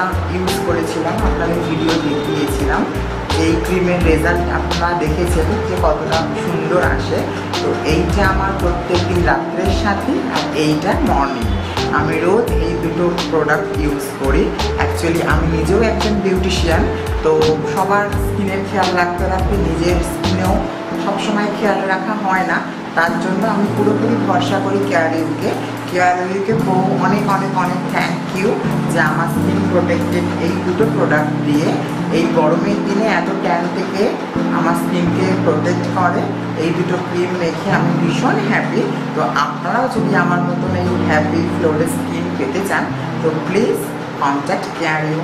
ক্রিমটা ইউজ করেছিলাম, আপনাদের ভিডিও দেখিয়েছিলাম। এই ক্রিমের রেজাল্ট আপনারা দেখেছেন যে কতটা সুন্দর আসে। তো এইটা আমার প্রত্যেকদিন রাত্রের সাথে, আর এইটা মর্নিং। আমি রোজ এই দুটো প্রোডাক্ট ইউজ করি। অ্যাকচুয়ালি আমি নিজেও একজন বিউটিশিয়ান, তো সবার স্কিনের খেয়াল রাখতে রাখতে নিজের স্কিনেও সবসময় খেয়াল রাখা হয় না। তার জন্য আমি পুরোপুরি ভরসা করি কেয়ারইউকে। কেয়ারইউকে অনেক অনেক অনেক থ্যাংক ইউ যে আমার স্কিন প্রোটেক্টেড এই দুটো প্রোডাক্ট দিয়ে এই গরমের দিনে এত ট্যান থেকে আমার স্কিনকে প্রোটেক্ট করে। এই দুটো ক্রিম মেখে আমি ভীষণ হ্যাপি। তো আপনারাও যদি আমার মতন এই হ্যাপি ফ্লোলেস স্কিন পেতে চান তো প্লিজ কন্ট্যাক্ট কেয়ারইউ।